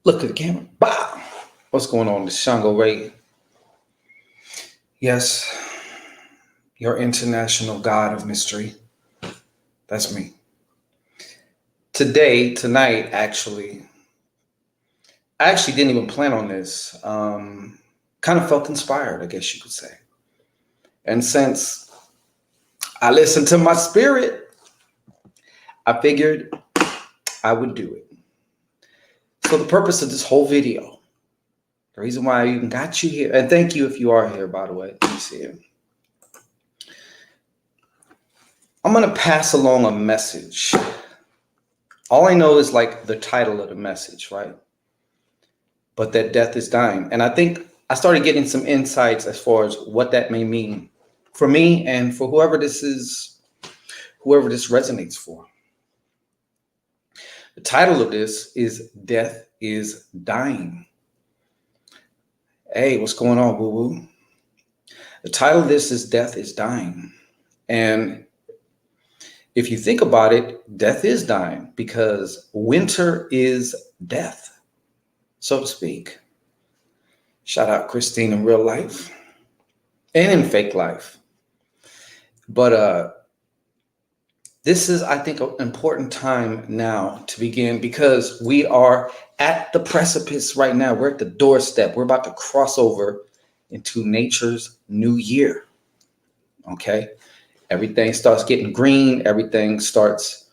Look at the camera. Bow. What's going on? This Shango Ray. Yes, your international god of mystery. That's me. Tonight, I actually didn't even plan on this. Kind of felt inspired, I guess you could say. And since I listened to my spirit, I figured I would do it. So the purpose of this whole video, the reason why I even got you here, and thank you if you are here, by the way. Let me see it. I'm going to pass along a message. All I know is like the title of the message, right? But that death is dying. And I think I started getting some insights as far as what that may mean for me and for whoever this resonates for. The title of this is Death is Dying. Hey, what's going on, woo-woo? The title of this is Death is Dying. And if you think about it, death is dying because winter is death, so to speak. Shout out Christine in real life and in fake life. But this is, I think, an important time now to begin because we are at the precipice right now. We're at the doorstep. We're about to cross over into nature's new year. Okay. Everything starts getting green. Everything starts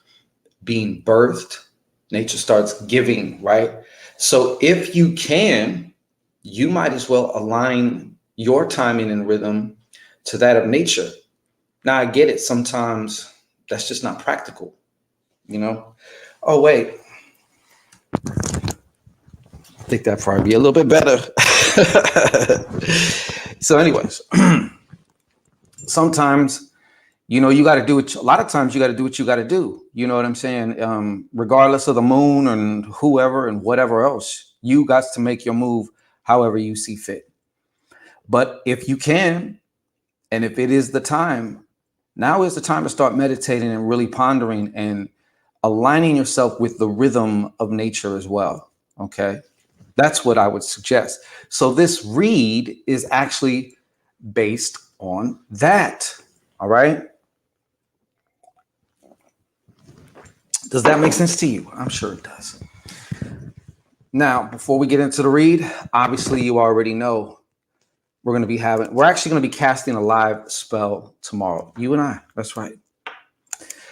being birthed. Nature starts giving, right? So if you can, you might as well align your timing and rhythm to that of nature. Now, I get it. Sometimes that's just not practical, you know? Oh, wait. I think that'd probably be a little bit better. So anyways, sometimes, you know, you got to do it. A lot of times you got to do what you got to do. You know what I'm saying? Regardless of the moon and whoever and whatever else, you got to make your move however you see fit. But if you can, and if it is the time, now is the time to start meditating and really pondering and aligning yourself with the rhythm of nature as well. Okay. That's what I would suggest. So this read is actually based on that. All right. Does that make sense to you? I'm sure it does. Now, before we get into the read, obviously you already know we're actually going to be casting a live spell tomorrow. You and I, that's right.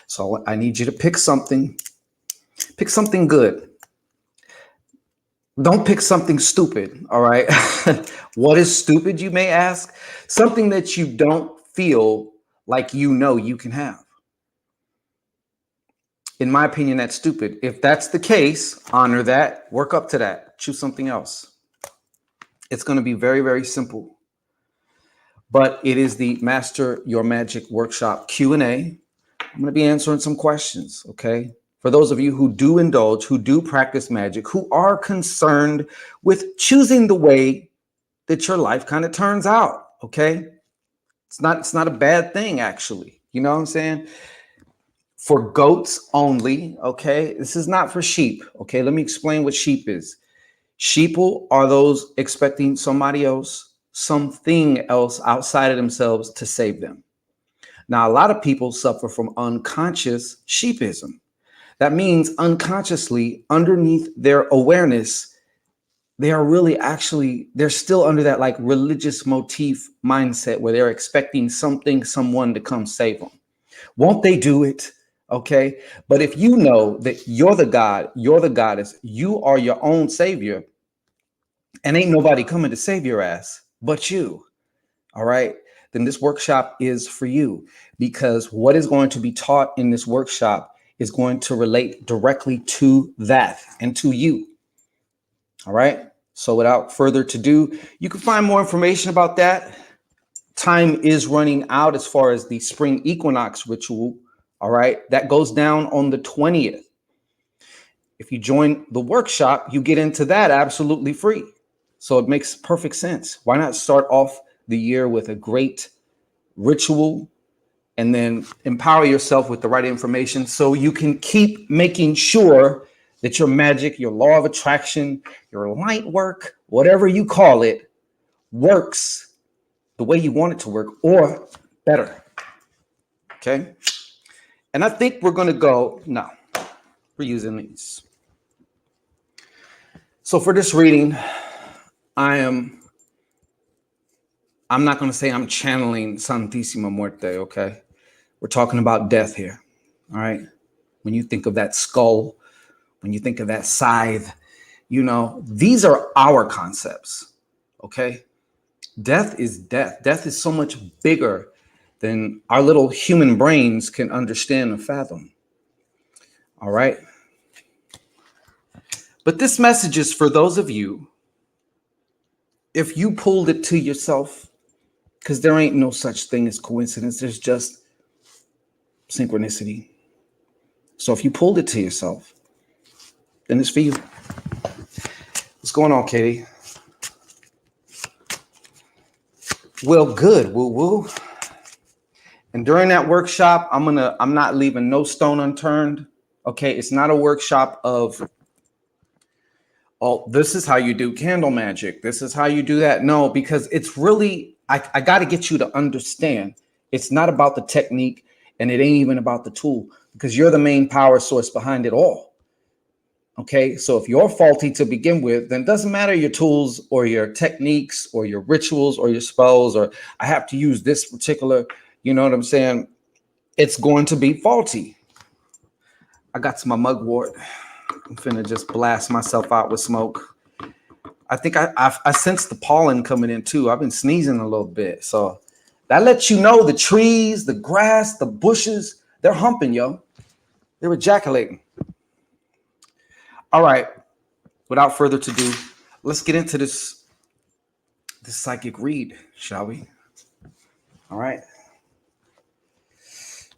So I need you to pick something good. Don't pick something stupid. All right. What is stupid, you may ask? Something that you don't feel like you know you can have. In my opinion, that's stupid. If that's the case, honor that, work up to that, choose something else. It's going to be very, very simple. But it is the Master Your Magic Workshop Q&A. I'm going to be answering some questions, okay? For those of you who do indulge, who do practice magic, who are concerned with choosing the way that your life kind of turns out, okay? It's not a bad thing, actually. You know what I'm saying? For goats only, okay? This is not for sheep, okay? Let me explain what sheep is. Sheeple are those expecting somebody else, something else outside of themselves to save them. Now, a lot of people suffer from unconscious sheepism. That means unconsciously, underneath their awareness, they are really they're still under that like religious motif mindset where they're expecting someone to come save them. Won't they do it? Okay. But if you know that you're the God, you're the goddess, you are your own savior, and ain't nobody coming to save your ass but you. All right. Then this workshop is for you, because what is going to be taught in this workshop is going to relate directly to that and to you. All right. So without further ado, you can find more information about that. Time is running out as far as the spring equinox ritual. All right. That goes down on the 20th. If you join the workshop, you get into that absolutely free. So it makes perfect sense. Why not start off the year with a great ritual and then empower yourself with the right information so you can keep making sure that your magic, your law of attraction, your light work, whatever you call it, works the way you want it to work or better. Okay. And I think we're going to go, no, we're using these. So for this reading, I'm not going to say I'm channeling Santísima Muerte, okay? We're talking about death here, all right? When you think of that skull, when you think of that scythe, you know, these are our concepts, okay? Death is death. Death is so much bigger than our little human brains can understand or fathom, all right? But this message is for those of you, if you pulled it to yourself, because there ain't no such thing as coincidence, there's just synchronicity. So if you pulled it to yourself, then it's for you. What's going on, Katie? Well, good. Woo woo. And during that workshop, I'm not leaving no stone unturned. Okay, it's not a workshop of, oh, this is how you do candle magic. This is how you do that. No, because it's really, I got to get you to understand. It's not about the technique and it ain't even about the tool because you're the main power source behind it all. Okay, so if you're faulty to begin with, then it doesn't matter your tools or your techniques or your rituals or your spells, or I have to use this particular, you know what I'm saying? It's going to be faulty. I got some mugwort. I'm finna just blast myself out with smoke. I think I sense the pollen coming in too. I've been sneezing a little bit. So that lets you know the trees, the grass, the bushes, they're humping, yo. They're ejaculating. All right. Without further ado, let's get into this psychic read, shall we? All right.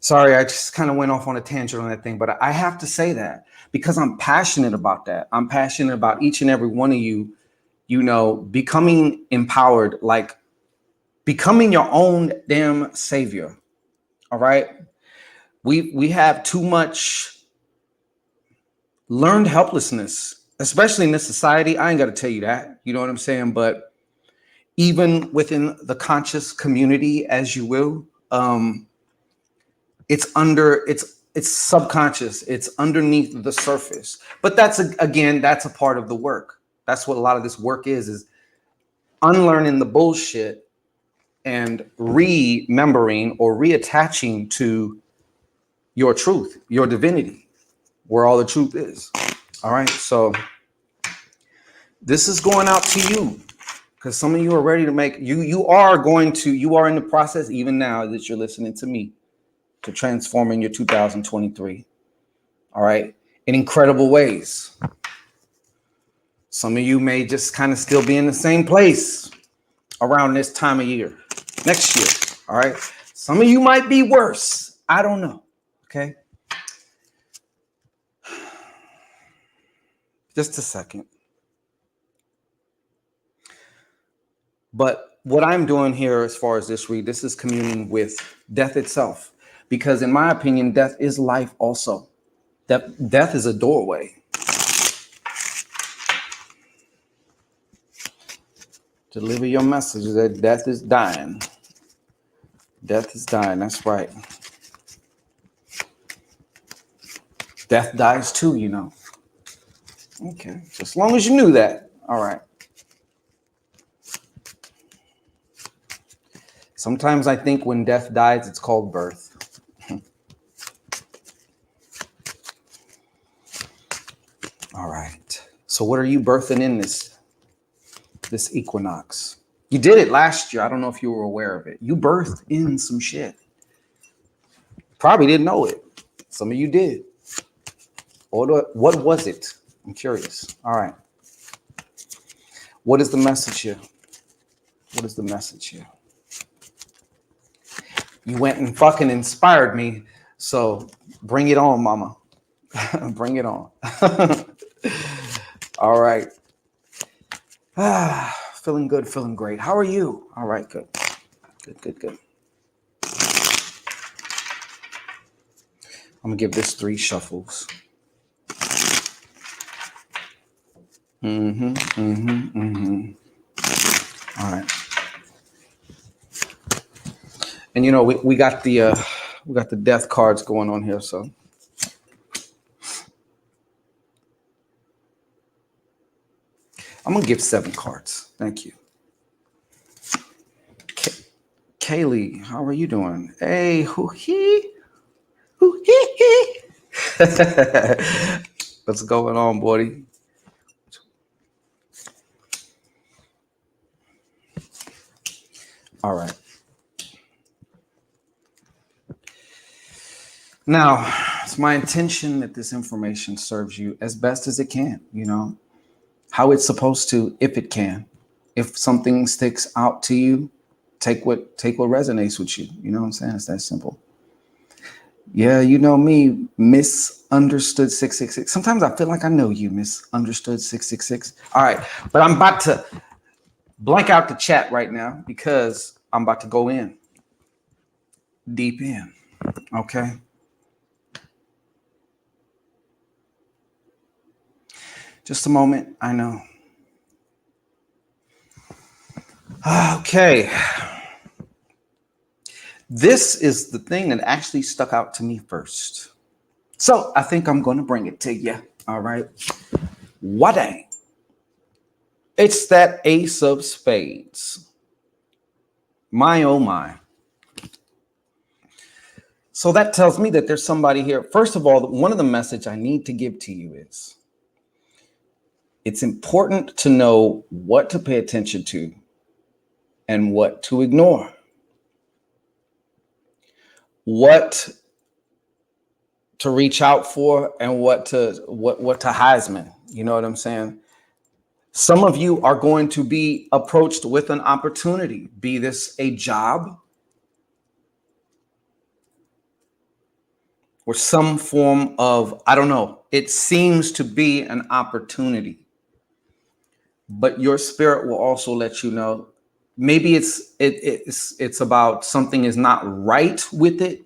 Sorry, I just kind of went off on a tangent on that thing, but I have to say that because I'm passionate about that. I'm passionate about each and every one of you, you know, becoming empowered, like becoming your own damn savior. All right. We have too much learned helplessness, especially in this society. I ain't got to tell you that, you know what I'm saying? But even within the conscious community, as you will, it's subconscious. It's underneath the surface. But that's a part of the work. That's what a lot of this work is unlearning the bullshit and remembering or reattaching to your truth, your divinity, where all the truth is. All right. So this is going out to you because some of you are ready to make you are in the process even now that you're listening to me to transforming your 2023. All right. In incredible ways. Some of you may just kind of still be in the same place around this time of year next year. All right. Some of you might be worse. I don't know. Okay. Just a second. But what I'm doing here as far as this read, this is communing with death itself. Because in my opinion, death is life also. Death is a doorway. Deliver your message that death is dying. Death is dying. That's right. Death dies too, you know. Okay. As long as you knew that. All right. Sometimes I think when death dies, it's called birth. All right. So what are you birthing in this equinox? You did it last year. I don't know if you were aware of it. You birthed in some shit. Probably didn't know it. Some of you did. What was it? I'm curious. All right. What is the message here? What is the message here? You went and fucking inspired me. So bring it on, mama. Bring it on. All right. Feeling good, feeling great. How are you? All right, good. Good. I'm gonna give this 3 shuffles. Mm-hmm. Mm-hmm. Mm-hmm. All right. And you know, we got the death cards going on here, so I'm gonna give 7 cards. Thank you. Kaylee, how are you doing? Hey, hoo hee. Hoo hee hee. What's going on, buddy? All right. Now, it's my intention that this information serves you as best as it can, you know, how it's supposed to, if it can. If something sticks out to you, take what resonates with you. You know what I'm saying? It's that simple. Yeah, you know me, misunderstood 666. Sometimes I feel like I know you, misunderstood 666. All right, but I'm about to blank out the chat right now because I'm about to go in deep in. Okay. Just a moment. I know. Okay. This is the thing that actually stuck out to me first. So I think I'm going to bring it to you. All right. What dang? It's that Ace of Spades. My, oh my. So that tells me that there's somebody here. First of all, one of the message I need to give to you is it's important to know what to pay attention to and what to ignore. What to reach out for and what to Heisman. You know what I'm saying? Some of you are going to be approached with an opportunity, be this a job or some form of, I don't know, it seems to be an opportunity. But your spirit will also let you know maybe it's about something is not right with it,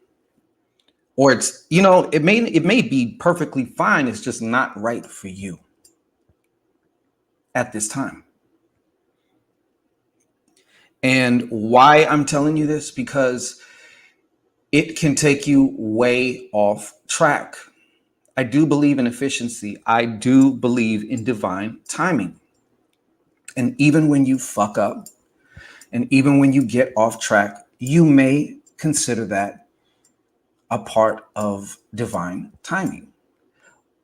or it's, you know, it may be perfectly fine, it's just not right for you at this time. And why I'm telling you this, because it can take you way off track. I do believe in efficiency. I do believe in divine timing. And even when you fuck up, and even when you get off track, you may consider that a part of divine timing.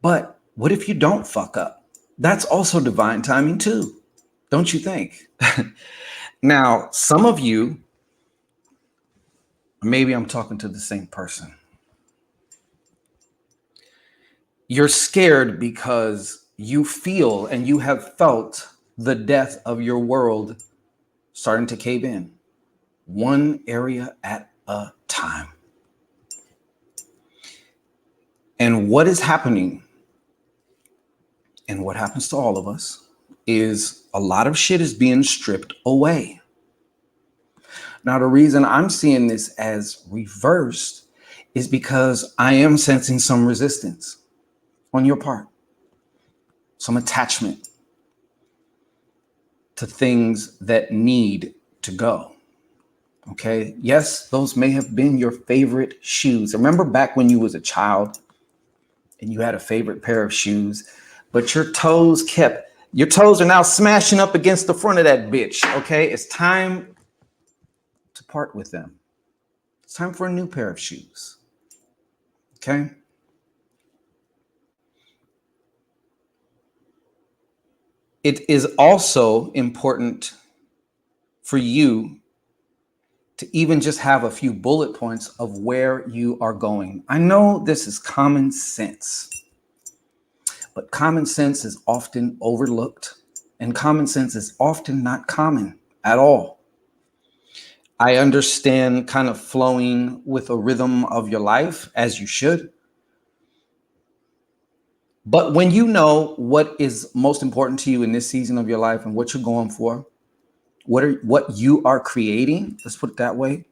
But what if you don't fuck up? That's also divine timing too, don't you think? Now, some of you, maybe I'm talking to the same person. You're scared because you feel and you have felt the death of your world starting to cave in, one area at a time. And what is happening, and what happens to all of us, is a lot of shit is being stripped away. Now, the reason I'm seeing this as reversed is because I am sensing some resistance on your part, some attachment to things that need to go. Okay. Yes, those may have been your favorite shoes. Remember back when you was a child and you had a favorite pair of shoes, but your toes are now smashing up against the front of that bitch. Okay. It's time to part with them. It's time for a new pair of shoes. Okay. It is also important for you to even just have a few bullet points of where you are going. I know this is common sense, but common sense is often overlooked, and common sense is often not common at all. I understand kind of flowing with a rhythm of your life, as you should. But when you know what is most important to you in this season of your life and what you're going for, what you are creating, let's put it that way,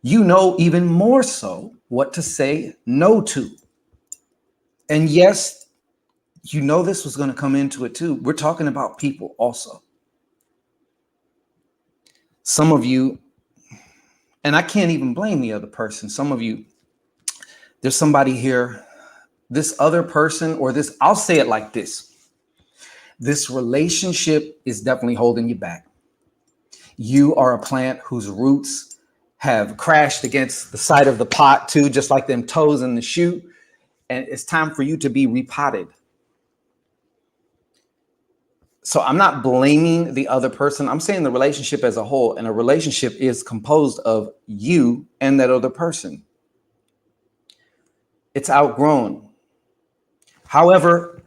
you know even more so what to say no to. And yes, You know this was going to come into it too. We're talking about people also. Some of you, and I can't even blame the other person. Some of you, there's somebody here, this other person, or this, I'll say it like this relationship is definitely holding you back. You are a plant whose roots have crashed against the side of the pot too, just like them toes in the shoe. And it's time for you to be repotted. So I'm not blaming the other person. I'm saying the relationship as a whole, and a relationship is composed of you and that other person. It's outgrown. However,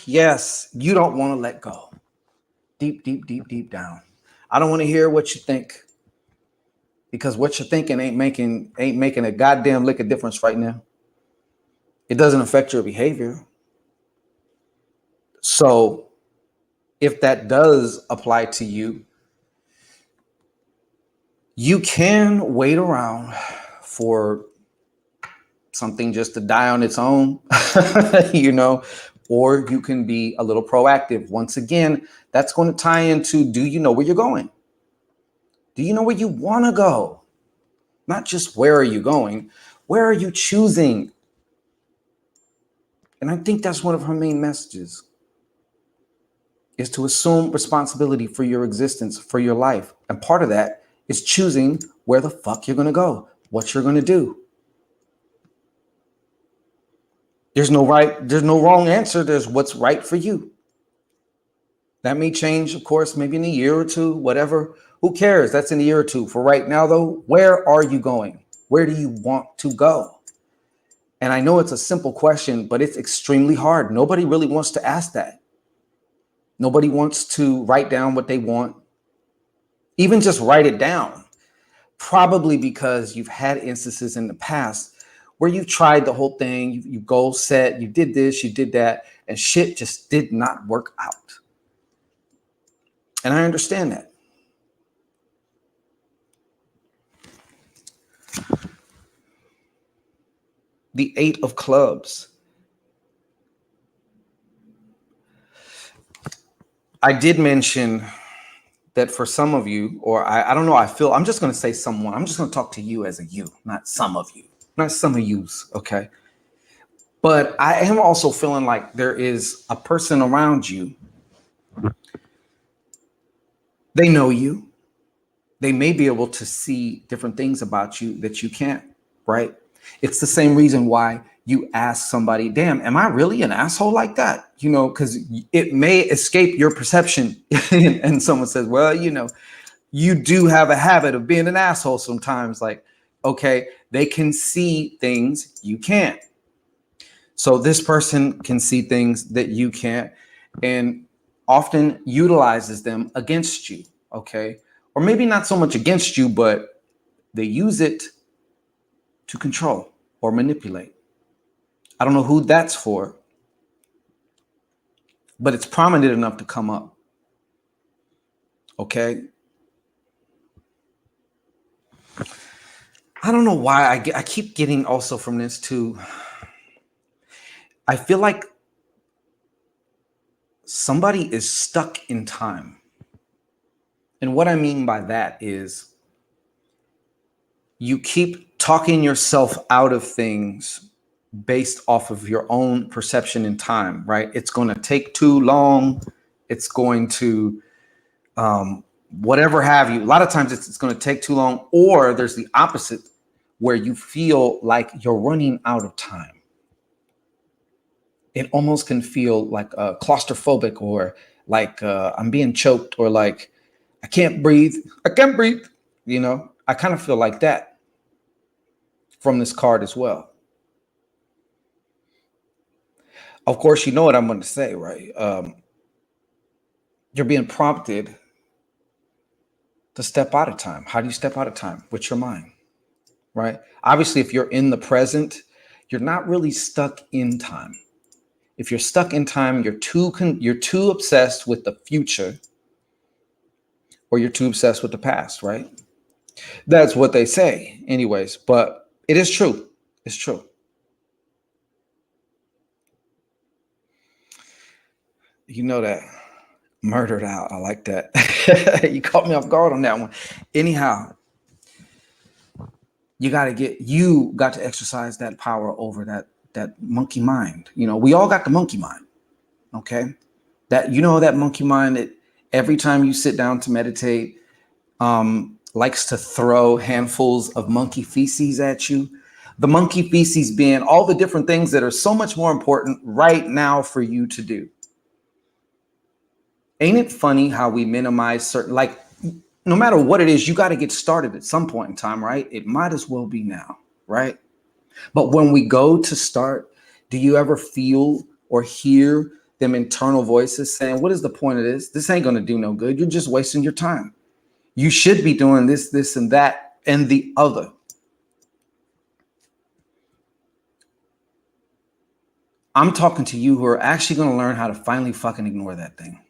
yes, you don't want to let go. Deep, deep, deep, deep down. I don't want to hear what you think, because what you're thinking ain't making a goddamn lick of difference right now. It doesn't affect your behavior. So if that does apply to you, you can wait around for something just to die on its own, you know, or you can be a little proactive. Once again, that's going to tie into, do you know where you're going? Do you know where you want to go? Not just where are you going, where are you choosing? And I think that's one of her main messages, is to assume responsibility for your existence, for your life. And part of that is choosing where the fuck you're going to go, what you're going to do. There's no right, there's no wrong answer. There's what's right for you. That may change, of course, maybe in a year or two, whatever. Who cares? That's in a year or two. For right now, though, where are you going? Where do you want to go? And I know it's a simple question, but it's extremely hard. Nobody really wants to ask that. Nobody wants to write down what they want. Even just write it down. Probably because you've had instances in the past where you tried the whole thing, you goal set, you did this, you did that, and shit just did not work out. And I understand that. The 8 of clubs. I did mention that for some of you, or I don't know, I'm just going to say someone. I'm just going to talk to you as a you, not some of you, not some of yous, okay? But I am also feeling like there is a person around you. They know you. They may be able to see different things about you that you can't, right? It's the same reason why you ask somebody, damn, am I really an asshole like that? You know, because it may escape your perception. And someone says, well, you know, you do have a habit of being an asshole sometimes. Like, okay, they can see things you can't. So this person can see things that you can't, and often utilizes them against you, okay? Or maybe not so much against you, but they use it to control or manipulate. I don't know who that's for, but it's prominent enough to come up, okay? I don't know why I keep getting also from this too. I feel like somebody is stuck in time. And what I mean by that is you keep talking yourself out of things based off of your own perception in time, right? It's going to take too long. It's going to, whatever have you. A lot of times it's going to take too long, or there's the opposite where you feel like you're running out of time. It almost can feel like claustrophobic, or like I'm being choked, or like I can't breathe. I can't breathe. You know, I kind of feel like that from this card as well. Of course, you know what I'm going to say, right? You're being prompted to step out of time. How do you step out of time? With your mind, right? Obviously, if you're in the present, you're not really stuck in time. If you're stuck in time, you're too obsessed with the future, or you're too obsessed with the past, right? That's what they say anyways, but it is true. It's true. You know that. Murdered out. I like that. You caught me off guard on that one. Anyhow, you got to exercise that power over that monkey mind. We all got the monkey mind. Okay. That monkey mind that every time you sit down to meditate, likes to throw handfuls of monkey feces at you. The monkey feces being all the different things that are so much more important right now for you to do. Ain't it funny how we minimize certain, like, no matter what it is, you got to get started at some point in time, right? It might as well be now, right? But when we go to start, do you ever feel or hear them internal voices saying, what is the point of this? This ain't going to do no good. You're just wasting your time. You should be doing this, this, and that, and the other. I'm talking to you who are actually going to learn how to finally fucking ignore that thing.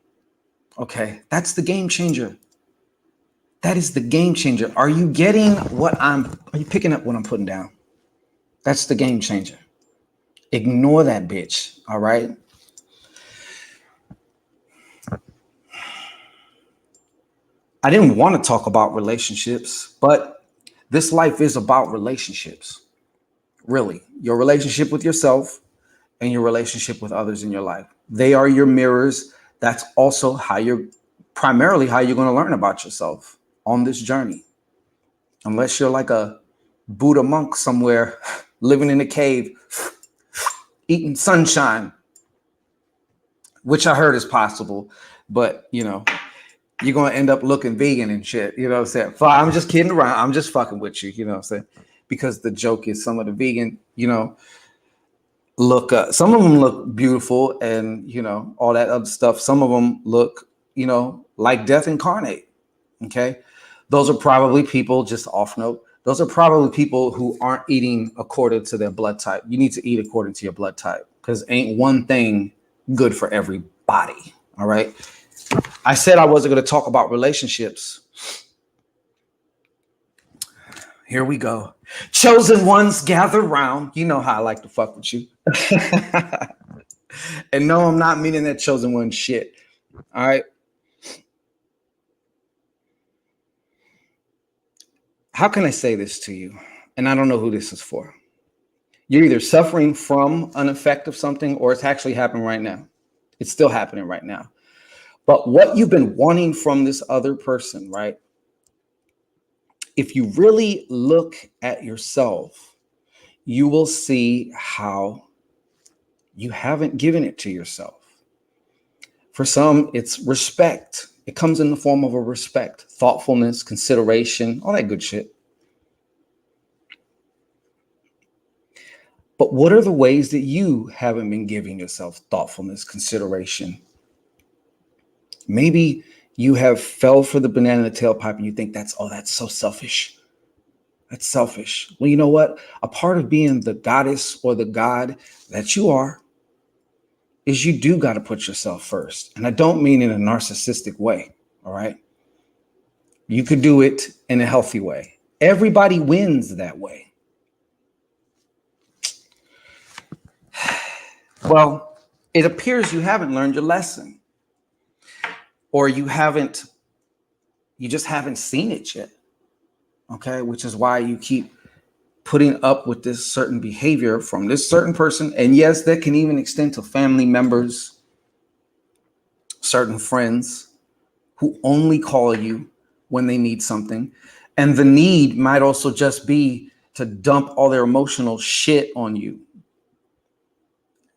Okay, that's the game changer. That is the game changer. Are you getting are you picking up what I'm putting down? That's the game changer. Ignore that bitch, all right? I didn't want to talk about relationships, but this life is about relationships. Really, your relationship with yourself and your relationship with others in your life. They are your mirrors. That's also primarily how you're going to learn about yourself on this journey. Unless you're like a Buddha monk somewhere living in a cave, eating sunshine, which I heard is possible, but you're going to end up looking vegan and shit. You know what I'm saying? I'm just kidding around. I'm just fucking with you. You know what I'm saying? Because the joke is some of the vegan, look, some of them look beautiful and, all that other stuff. Some of them look, like death incarnate. Okay. Those are probably people, just off note, those are probably people who aren't eating according to their blood type. You need to eat according to your blood type because ain't one thing good for everybody. All right. I said I wasn't going to talk about relationships. Here we go. Chosen ones gather round. You know how I like to fuck with you. And no, I'm not meaning that chosen one shit. All right. How can I say this to you? And I don't know who this is for. You're either suffering from an effect of something or it's actually happening right now. It's still happening right now. But what you've been wanting from this other person, right? If you really look at yourself, you will see how you haven't given it to yourself. For some, it's respect. It comes in the form of a respect, thoughtfulness, consideration, all that good shit. But what are the ways that you haven't been giving yourself thoughtfulness, consideration? Maybe you have fell for the banana in the tailpipe and you think that's so selfish. That's selfish. Well, you know what? A part of being the goddess or the god that you are is you do got to put yourself first. And I don't mean in a narcissistic way. All right. You could do it in a healthy way. Everybody wins that way. Well, it appears you haven't learned your lesson, or you just haven't seen it yet. Okay. Which is why you keep putting up with this certain behavior from this certain person. And yes, that can even extend to family members, certain friends who only call you when they need something. And the need might also just be to dump all their emotional shit on you.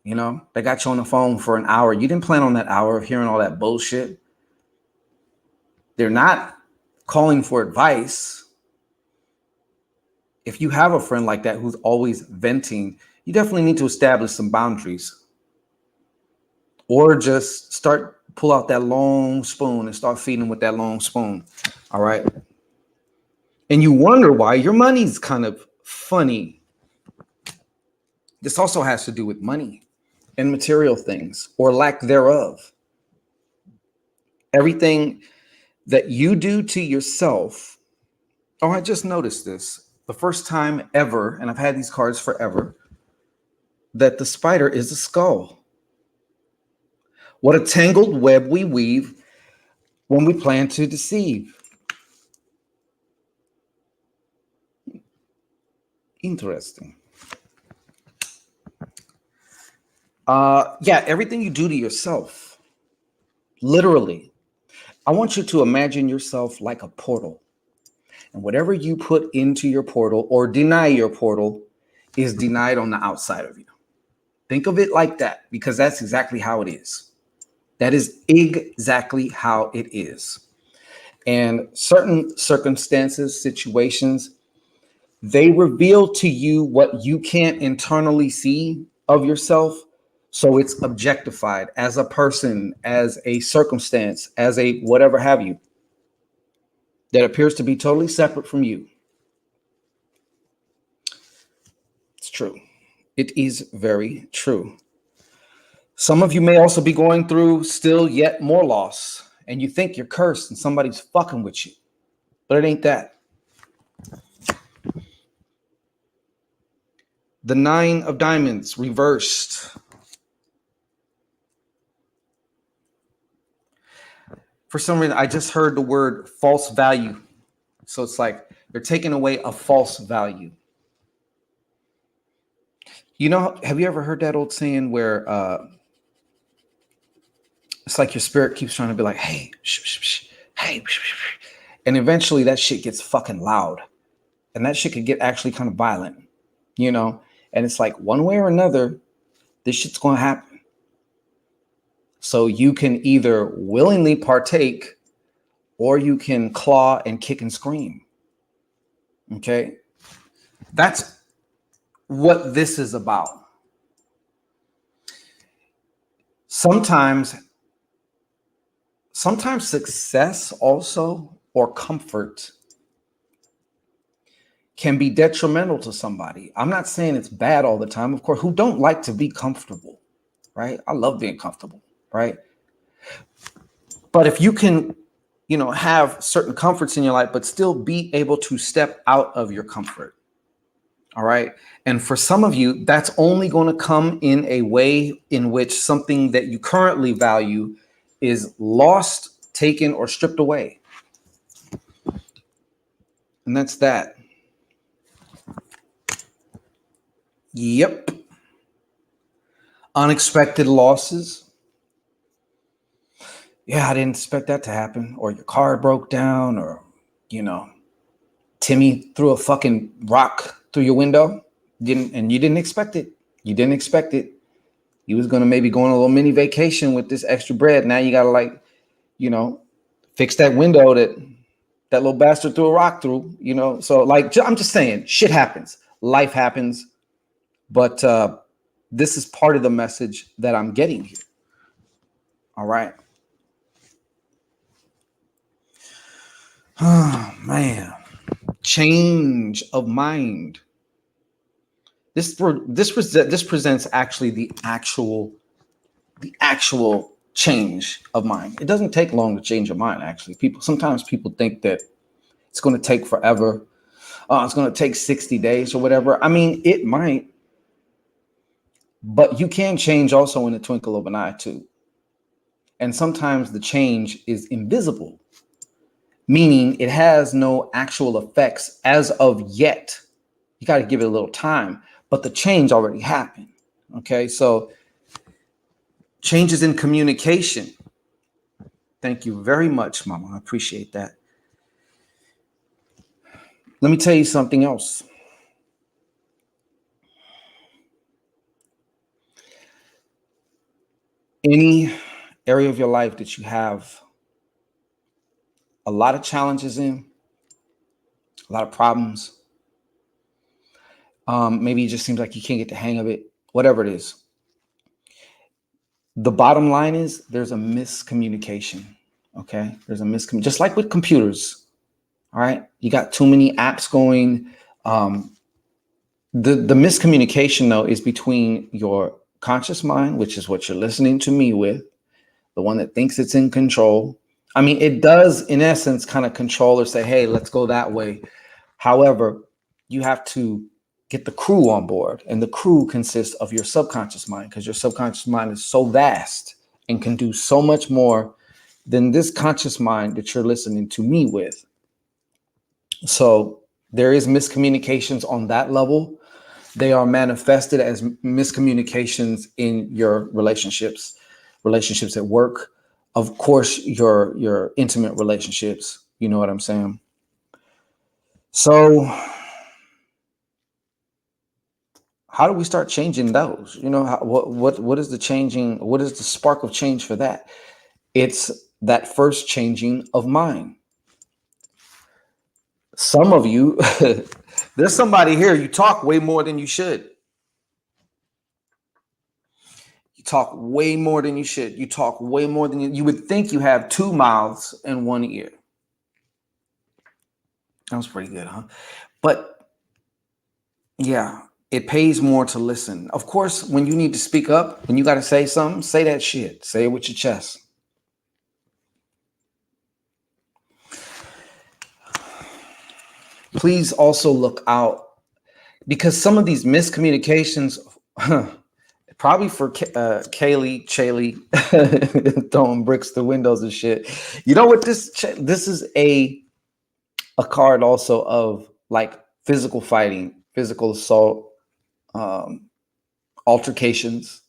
They got you on the phone for an hour. You didn't plan on that hour of hearing all that bullshit. They're not calling for advice. If you have a friend like that who's always venting, you definitely need to establish some boundaries. Or just pull out that long spoon and start feeding with that long spoon. All right. And you wonder why your money's kind of funny. This also has to do with money and material things or lack thereof. Everything that you do to yourself. Oh, I just noticed this. The first time ever, and I've had these cards forever, that the spider is a skull. What a tangled web we weave when we plan to deceive. Interesting. Yeah, everything you do to yourself, literally. I want you to imagine yourself like a portal. And whatever you put into your portal or deny your portal is denied on the outside of you. Think of it like that, because that's exactly how it is. That is exactly how it is. And certain circumstances, situations, they reveal to you what you can't internally see of yourself. So it's objectified as a person, as a circumstance, as a whatever have you, that appears to be totally separate from you. It's true. It is very true. Some of you may also be going through still yet more loss, and you think you're cursed and somebody's fucking with you, but it ain't that. The 9 of diamonds reversed. For some reason, I just heard the word false value. So it's like they're taking away a false value. You know, have you ever heard that old saying where it's like your spirit keeps trying to be like, hey, shh, shh, shh, hey, shh, shh, shh. And eventually that shit gets fucking loud. And that shit could get actually kind of violent, you know? And it's like one way or another, this shit's going to happen. So you can either willingly partake or you can claw and kick and scream. Okay? That's what this is about. Sometimes success also, or comfort, can be detrimental to somebody. I'm not saying it's bad all the time. Of course, who don't like to be comfortable, right? I love being comfortable, right? But if you can, you know, have certain comforts in your life, but still be able to step out of your comfort. All right. And for some of you, that's only going to come in a way in which something that you currently value is lost, taken, or stripped away. And that's that. Yep. Unexpected losses. Yeah, I didn't expect that to happen. Or your car broke down, or, you know, Timmy threw a fucking rock through your window. And you didn't expect it. You didn't expect it. You was going to maybe go on a little mini vacation with this extra bread. Now you got to, like, you know, fix that window that little bastard threw a rock through, you know? So, like, I'm just saying, shit happens. Life happens. But this is part of the message that I'm getting here. All right. Oh, man. Change of mind. This presents actually the actual change of mind. It doesn't take long to change your mind. Actually, sometimes people think that it's going to take forever. It's going to take 60 days or whatever. I mean, it might, but you can change also in the twinkle of an eye too. And sometimes the change is invisible, meaning it has no actual effects as of yet. You got to give it a little time, but the change already happened. Okay, so changes in communication. Thank you very much, Mama. I appreciate that. Let me tell you something else. Any area of your life that you have a lot of challenges in, a lot of problems, maybe it just seems like you can't get the hang of it, whatever it is. The bottom line is there's a miscommunication. Okay, there's a miscommunication, just like with computers. All right, you got too many apps going. The miscommunication, though, is between your conscious mind, which is what you're listening to me with, the one that thinks it's in control. I mean, it does, in essence, kind of control or say, hey, let's go that way. However, you have to get the crew on board. And the crew consists of your subconscious mind, because your subconscious mind is so vast and can do so much more than this conscious mind that you're listening to me with. So there is miscommunications on that level. They are manifested as miscommunications in your relationships, relationships at work, of course, your intimate relationships. You know what I'm saying? So how do we start changing those? You know, what is the changing? What is the spark of change for that? It's that first changing of mind. Some of you, there's somebody here, you talk way more than you should. You talk way more than you should. You talk way more than you would think. You have two mouths and one ear. That was pretty good, huh? But yeah, it pays more to listen. Of course, when you need to speak up, when you got to say something, say that shit. Say it with your chest. Please also look out, because some of these miscommunications, probably for Kaylee, throwing bricks through windows and shit. You know what? This is a card also of like physical fighting, physical assault, altercations.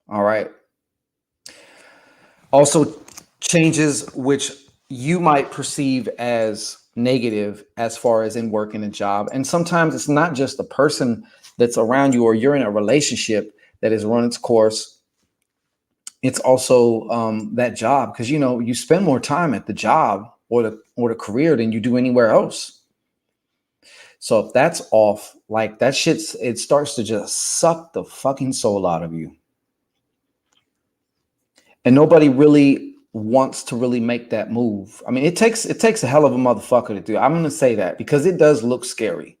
All right. Also changes which you might perceive as negative as far as in work and a job. And sometimes it's not just the person that's around you or you're in a relationship that has run its course. It's also that job, because, you know, you spend more time at the job or the career than you do anywhere else. So if that's off, like that shit's, it starts to just suck the fucking soul out of you. And nobody really wants to really make that move. I mean, it takes a hell of a motherfucker to do. I'm going to say that because it does look scary.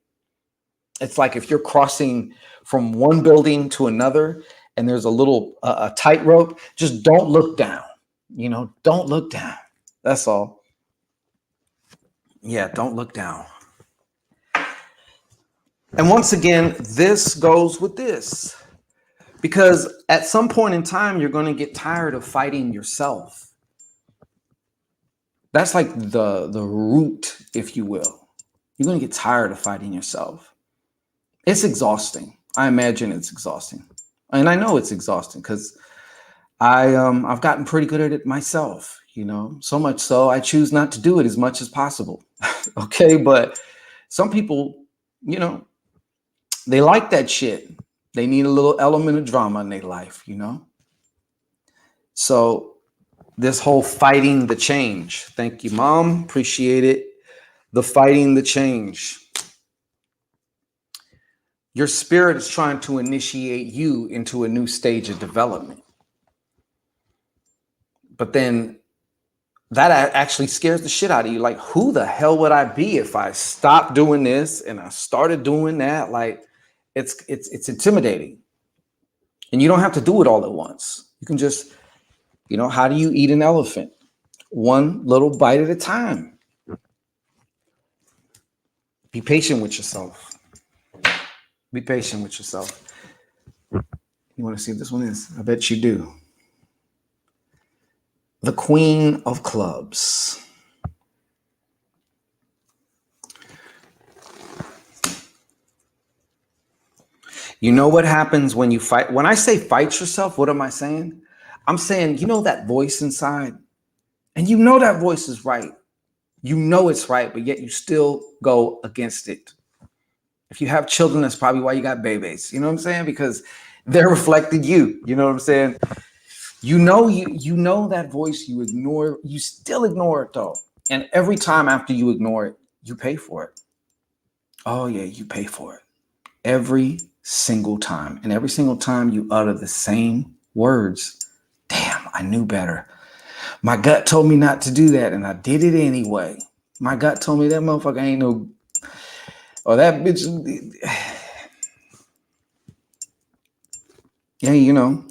It's like if you're crossing from one building to another and there's a little a tightrope, just don't look down. You know, don't look down. That's all. Yeah, don't look down. And once again, this goes with this. Because at some point in time, you're going to get tired of fighting yourself. That's like the root, if you will. You're going to get tired of fighting yourself. It's exhausting. I imagine it's exhausting. And I know it's exhausting because I've gotten pretty good at it myself, you know, so much so I choose not to do it as much as possible. Okay, but some people, you know, they like that shit. They need a little element of drama in their life, you know? So this whole fighting the change. Thank you, Mom. Appreciate it. The fighting the change. Your spirit is trying to initiate you into a new stage of development. But then that actually scares the shit out of you. Like, who the hell would I be if I stopped doing this and I started doing that? Like, it's intimidating. And you don't have to do it all at once. You can just, you know, how do you eat an elephant? One little bite at a time. Be patient with yourself. Be patient with yourself. You want to see what this one is? I bet you do. The Queen of Clubs. You know what happens when you fight? When I say fight yourself, what am I saying? I'm saying, you know, that voice inside, and you know that voice is right. You know it's right, but yet you still go against it. If you have children, that's probably why you got babies. You know what I'm saying? Because they're reflecting you. You know what I'm saying? You know that voice, you ignore, you still ignore it though. And every time after you ignore it, you pay for it. Oh yeah, you pay for it. Every single time. And every single time you utter the same words. Damn, I knew better. My gut told me not to do that, and I did it anyway. My gut told me that motherfucker ain't no, or that bitch. Yeah, you know,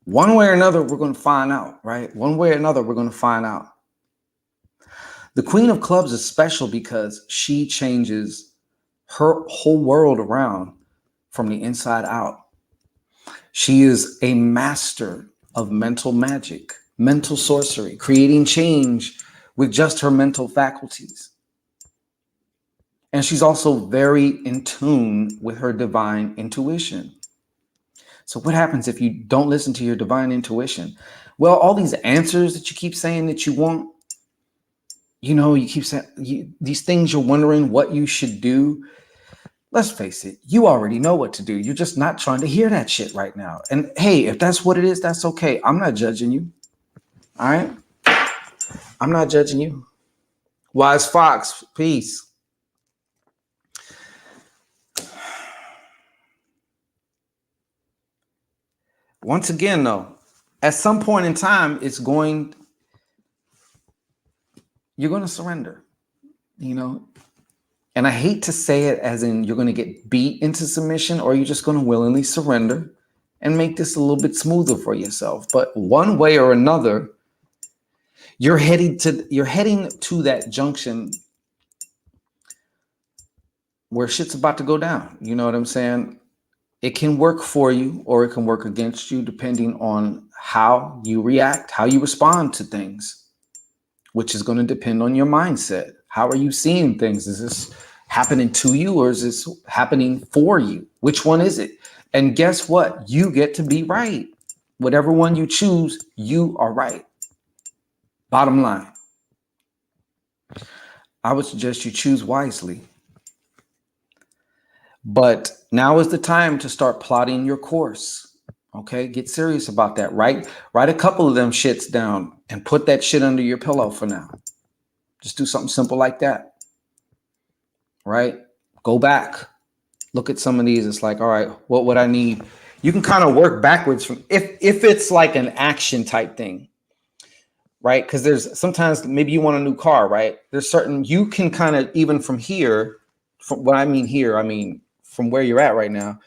one way or another, we're going to find out, right? One way or another, we're going to find out. The Queen of Clubs is special because she changes her whole world around from the inside out. She is a master of mental magic, mental sorcery, creating change with just her mental faculties. And she's also very in tune with her divine intuition. So what happens if you don't listen to your divine intuition? Well, all these answers that you keep saying that you want, you keep saying these things you're wondering what you should do. Let's face it, you already know what to do. You're just not trying to hear that shit right now. And hey, if that's what it is, that's okay. I'm not judging you. All right? I'm not judging you. Wise Fox, peace. Once again, though, at some point in time, you're going to surrender, And I hate to say it as in you're going to get beat into submission, or you're just going to willingly surrender and make this a little bit smoother for yourself. But one way or another, you're heading to that junction where shit's about to go down. You know what I'm saying? It can work for you or it can work against you depending on how you react, how you respond to things, which is going to depend on your mindset. How are you seeing things? Is this happening to you or is this happening for you? Which one is it? And guess what? You get to be right. Whatever one you choose, you are right. Bottom line. I would suggest you choose wisely. But now is the time to start plotting your course. Okay, get serious about that. Write a couple of them shits down and put that shit under your pillow for now. Just do something simple like that. Right? Go back. Look at some of these. It's like, all right, what would I need? You can kind of work backwards from if it's like an action type thing. Right? Because there's sometimes maybe you want a new car, right? There's certain you can kind of even from here, from what I mean here, I mean from where you're at right now,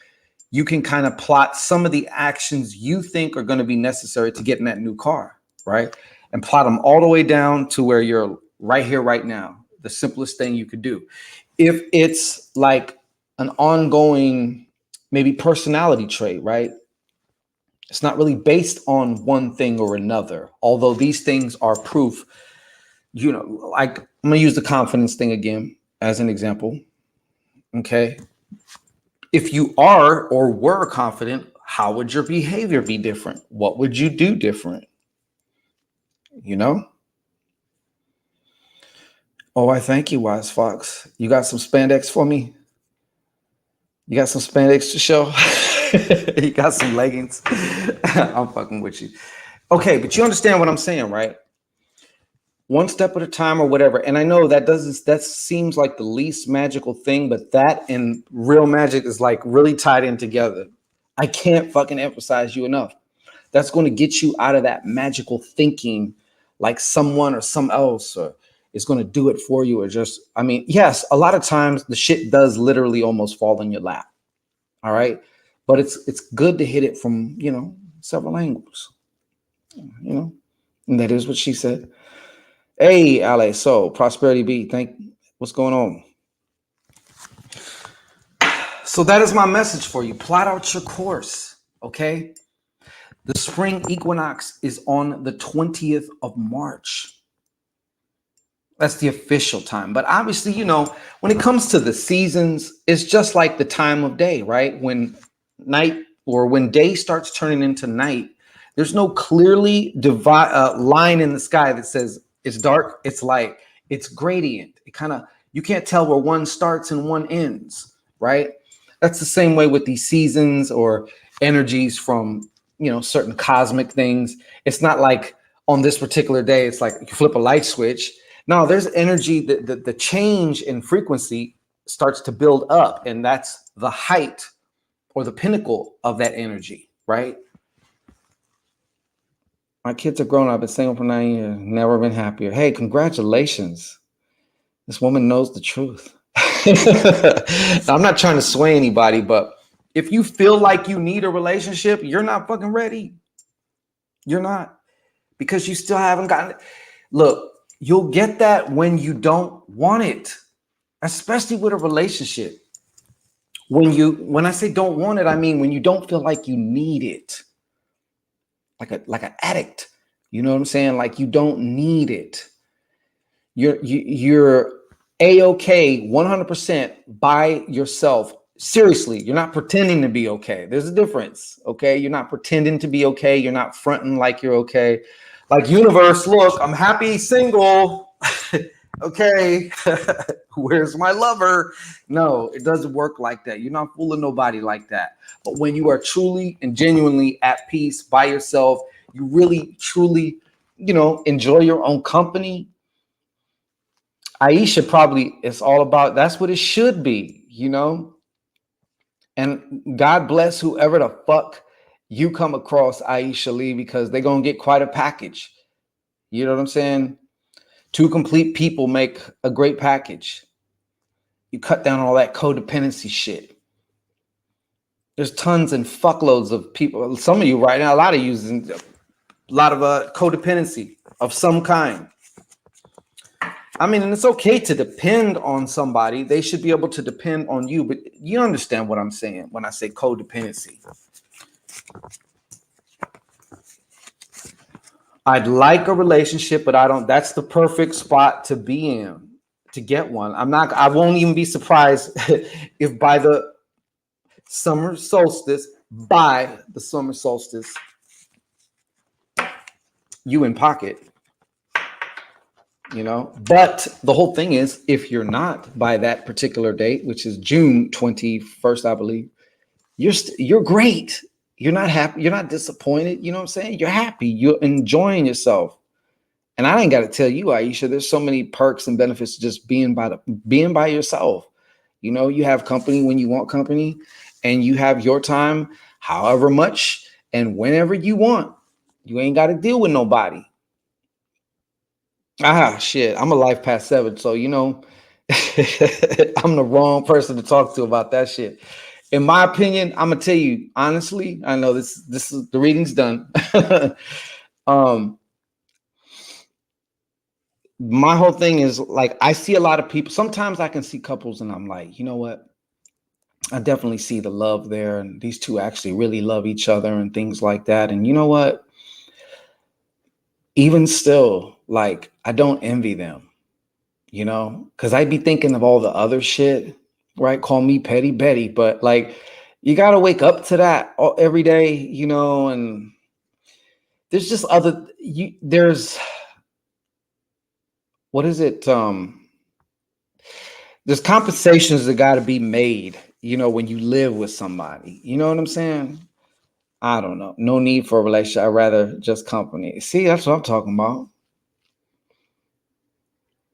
you can kind of plot some of the actions you think are going to be necessary to get in that new car, right? And plot them all the way down to where you're right here, right now. The simplest thing you could do. If it's like an ongoing, maybe personality trait, right? It's not really based on one thing or another, although these things are proof, like I'm going to use the confidence thing again as an example. Okay. If you are or were confident, how would your behavior be different? What would you do different? Oh, I thank you, Wise Fox. You got some spandex for me? You got some spandex to show? You got some leggings? I'm fucking with you. Okay, but you understand what I'm saying, right? One step at a time or whatever. And I know that seems like the least magical thing, but that and real magic is like really tied in together. I can't fucking emphasize you enough. That's going to get you out of that magical thinking like someone or some else is going to do it for you, or just, I mean, yes, a lot of times the shit does literally almost fall in your lap. All right. But it's good to hit it from, several angles, and that is what she said. Hey, Ale, so Prosperity B, what's going on? So that is my message for you. Plot out your course, okay? The spring equinox is on the 20th of March. That's the official time. But obviously, when it comes to the seasons, it's just like the time of day, right? When night or when day starts turning into night, there's no clearly line in the sky that says it's dark, it's light, it's gradient. You can't tell where one starts and one ends, right? That's the same way with these seasons or energies from, certain cosmic things. It's not like on this particular day, it's like you flip a light switch. No, there's energy, the change in frequency starts to build up, and that's the height or the pinnacle of that energy, right? My kids are grown up. I've been single for 9 years, never been happier. Hey, congratulations. This woman knows the truth. I'm not trying to sway anybody, but if you feel like you need a relationship, you're not fucking ready. You're not, because you still haven't gotten it. Look, you'll get that when you don't want it, especially with a relationship. When I say don't want it, I mean when you don't feel like you need it. like an addict. You know what I'm saying? Like you don't need it. You're a-okay 100% by yourself. Seriously, you're not pretending to be okay. There's a difference. Okay, you're not pretending to be okay. You're not fronting like you're okay. Like, universe, look, I'm happy single. Okay. Where's my lover? No, it doesn't work like that. You're not fooling nobody like that. But when you are truly and genuinely at peace by yourself, you really truly, enjoy your own company. Aisha, probably, it's all about, that's what it should be, and God bless whoever the fuck you come across, Aisha Lee, because they're gonna get quite a package. You know what I'm saying? Two complete people make a great package. You cut down all that codependency shit. There's tons and fuckloads of people, some of you right now, a lot of using a lot of codependency of some kind. I mean, and it's okay to depend on somebody. They should be able to depend on you, but you understand what I'm saying when I say codependency. I'd like a relationship, but I don't. That's the perfect spot to be in, to get one. I won't even be surprised if by the summer solstice, you in pocket. But the whole thing is, if you're not by that particular date, which is June 21st, I believe, you're great. You're not happy. You're not disappointed. You know what I'm saying? You're happy. You're enjoying yourself. And I ain't got to tell you, Aisha, there's so many perks and benefits to just being by yourself. You have company when you want company, and you have your time, however much and whenever you want. You ain't got to deal with nobody. Shit, I'm a life past 7, so I'm the wrong person to talk to about that shit. In my opinion, I'm gonna tell you honestly. I know this is the reading's done. My whole thing is, like, I see a lot of people. Sometimes I can see couples, and I'm like, you know what? I definitely see the love there, and these two actually really love each other and things like that. And you know what? Even still, like, I don't envy them. Because I'd be thinking of all the other shit, right? Call me petty Betty, but like, you got to wake up to that every day, and there's just there's, what is it? There's compensations that got to be made, when you live with somebody, you know what I'm saying? I don't know. No need for a relationship. I'd rather just company. See, that's what I'm talking about.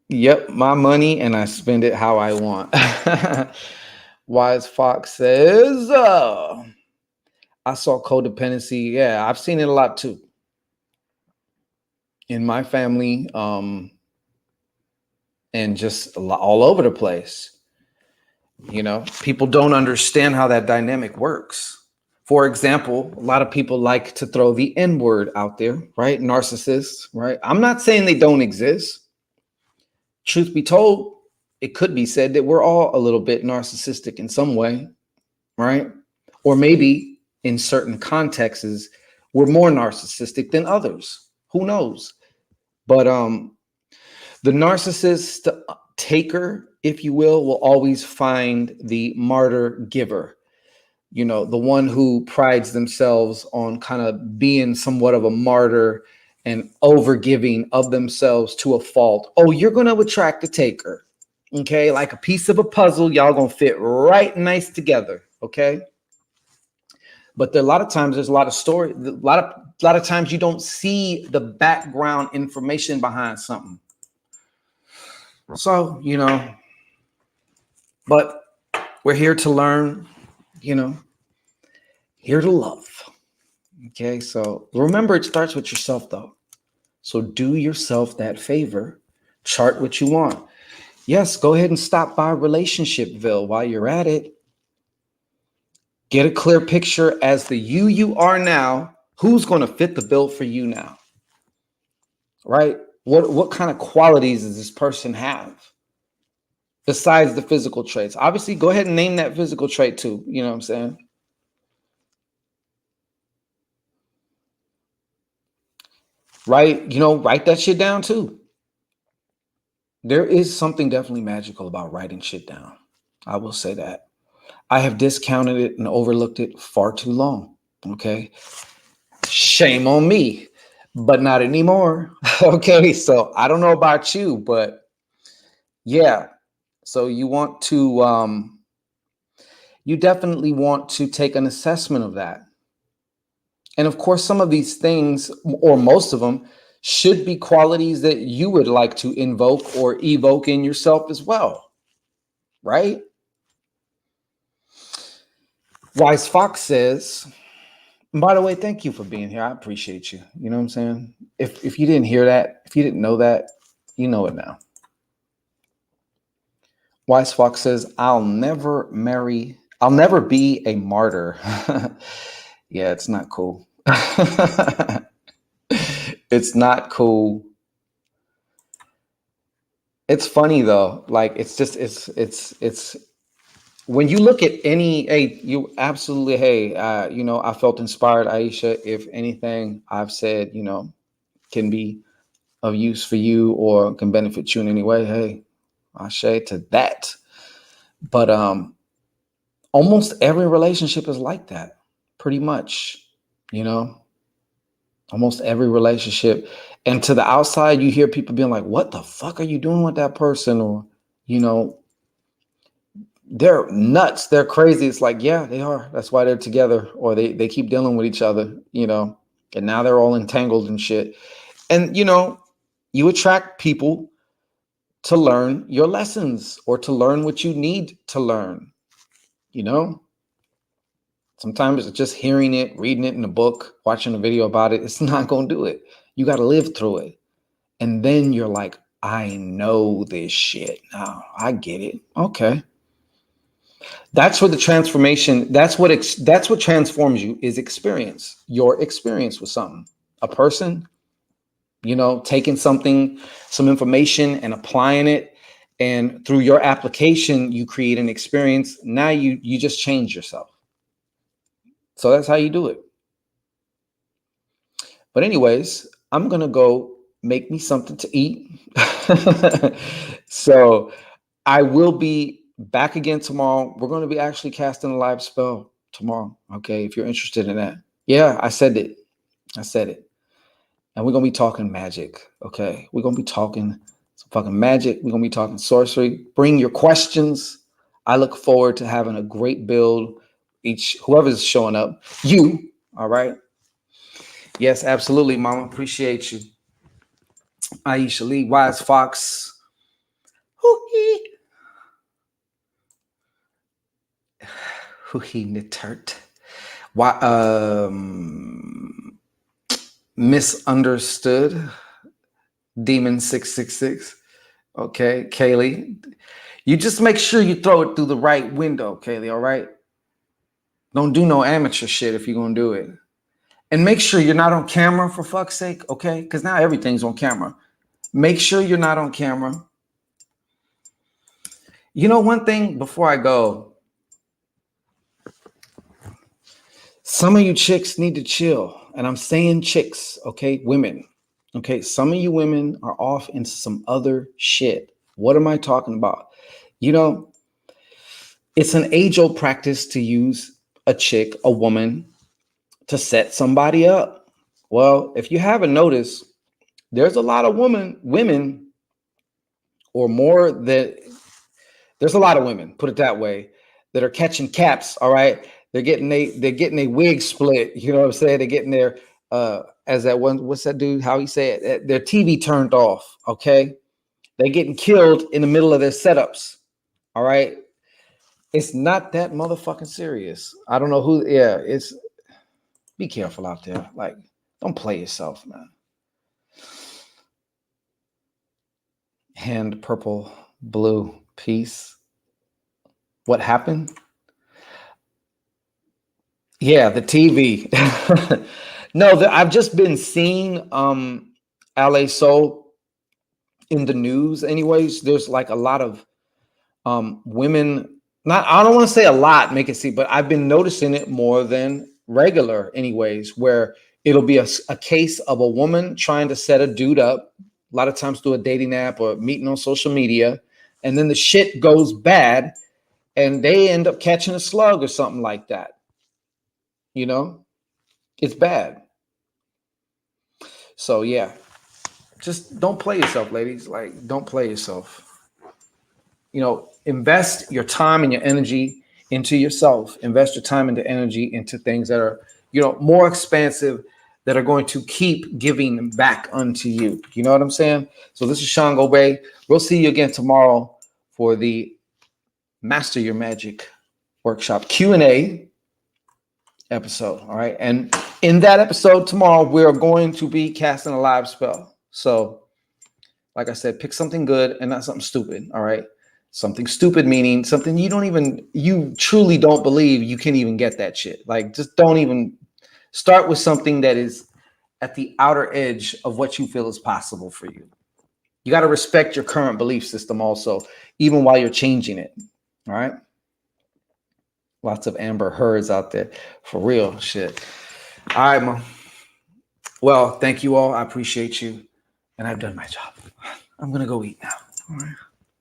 Yep, my money, and I spend it how I want. Wise Fox says, I saw codependency. Yeah, I've seen it a lot too. In my family, and just all over the place. People don't understand how that dynamic works. For example, a lot of people like to throw the N-word out there, right? Narcissists, right? I'm not saying they don't exist. Truth be told, it could be said that we're all a little bit narcissistic in some way, right? Or maybe in certain contexts, we're more narcissistic than others. Who knows? But the narcissist taker, if you will always find the martyr giver. The one who prides themselves on kind of being somewhat of a martyr and overgiving of themselves to a fault. Oh, you're going to attract a taker. Okay. Like a piece of a puzzle, y'all going to fit right nice together. Okay. But a lot of times there's a lot of story. A lot of times you don't see the background information behind something. So, but we're here to learn, here to love. Okay, so remember, it starts with yourself, though. So do yourself that favor. Chart what you want. Yes, go ahead and stop by Relationshipville while you're at it. Get a clear picture as the you are now. Who's going to fit the bill for you now? Right? What kind of qualities does this person have? Besides the physical traits. Obviously, go ahead and name that physical trait too. You know what I'm saying? Write that shit down too. There is something definitely magical about writing shit down. I will say that. I have discounted it and overlooked it far too long. Okay. Shame on me, but not anymore. Okay. So I don't know about you, but yeah. So you definitely want to take an assessment of that. And of course, some of these things, or most of them, should be qualities that you would like to invoke or evoke in yourself as well, right? Wise Fox says, and by the way, thank you for being here. I appreciate you. You know what I'm saying? If you didn't hear that, if you didn't know that, you know it now. Wise Fox says, I'll never be a martyr. Yeah, it's not cool. It's not cool. It's funny though. Like it's when you look at any, hey, you absolutely, hey, I felt inspired, Aisha. If anything I've said, can be of use for you or can benefit you in any way, hey, I say to that. But almost every relationship is like that, pretty much, you know, almost every relationship. And to the outside, you hear people being like, what the fuck are you doing with that person? Or, you know, they're nuts. They're crazy. It's like, yeah, they are. That's why they're together, or they keep dealing with each other, and now they're all entangled and shit. And, you attract people to learn your lessons or to learn what you need to learn, you know? Sometimes it's just hearing it, reading it in a book, watching a video about it. It's not going to do it. You got to live through it. And then you're like, I know this shit now. I get it. Okay. That's where the transformation, that's what transforms you is experience, your experience with something, a person, taking some information and applying it. And through your application, you create an experience. Now you just change yourself. So that's how you do it. But anyways, I'm going to go make me something to eat. So I will be back again tomorrow. We're going to be actually casting a live spell tomorrow. Okay. If you're interested in that. Yeah, I said it. And we're going to be talking magic. Okay. We're going to be talking some fucking magic. We're going to be talking sorcery. Bring your questions. I look forward to having a great build. Whoever's showing up, you. All right. Yes, absolutely, Mama. Appreciate you. Aisha Lee, Wise Fox. Hoo-hee. Hoo-hee Nitert. Why, misunderstood. Demon 666. Okay, Kaylee. You just make sure you throw it through the right window, Kaylee, all right? Don't do no amateur shit if you're going to do it. And make sure you're not on camera, for fuck's sake, okay? Because now everything's on camera. Make sure you're not on camera. One thing before I go, some of you chicks need to chill. And I'm saying chicks, okay? Women. Okay, some of you women are off into some other shit. What am I talking about? It's an age-old practice to use a woman, to set somebody up. Well, if you haven't noticed, there's a lot of women, or more that there's a lot of women, put it that way, that are catching caps. All right. They're getting a wig split. You know what I'm saying? They're getting their, as that one, what's that dude? How he said, their TV turned off. Okay. They're getting killed in the middle of their setups. All right. It's not that motherfucking serious. I don't know who. Yeah. Be careful out there. Like, don't play yourself, man. Hand purple, blue, peace. What happened? Yeah, the TV. No, I've just been seeing LA Soul in the news. Anyways, there's like a lot of women. Not, I don't want to say a lot, make it see, but I've been noticing it more than regular. Anyways, where It'll be a case of a woman trying to set a dude up, a lot of times through a dating app or meeting on social media, and then the shit goes bad and they end up catching a slug or something like that. You know, it's bad. So yeah, just don't play yourself, ladies. Like, don't play yourself. You know, invest your time and your energy into yourself. Invest your time and the energy into things that are, you know, more expansive, that are going to keep giving back unto you. You know what I'm saying? So this is Sean Gobay. We'll see you again tomorrow for the Master Your Magic Workshop Q&A episode. All right. And in that episode tomorrow, we're going to be casting a live spell. So like I said, pick something good and not something stupid. All right. Something stupid meaning something you truly don't believe you can even get that shit. Like, just don't even start with something that is at the outer edge of what you feel is possible for you. You got to respect your current belief system also, even while you're changing it. All right. Lots of Amber Heards out there for real shit. All right, man. Well, thank you all. I appreciate you. And I've done my job. I'm going to go eat now. All right.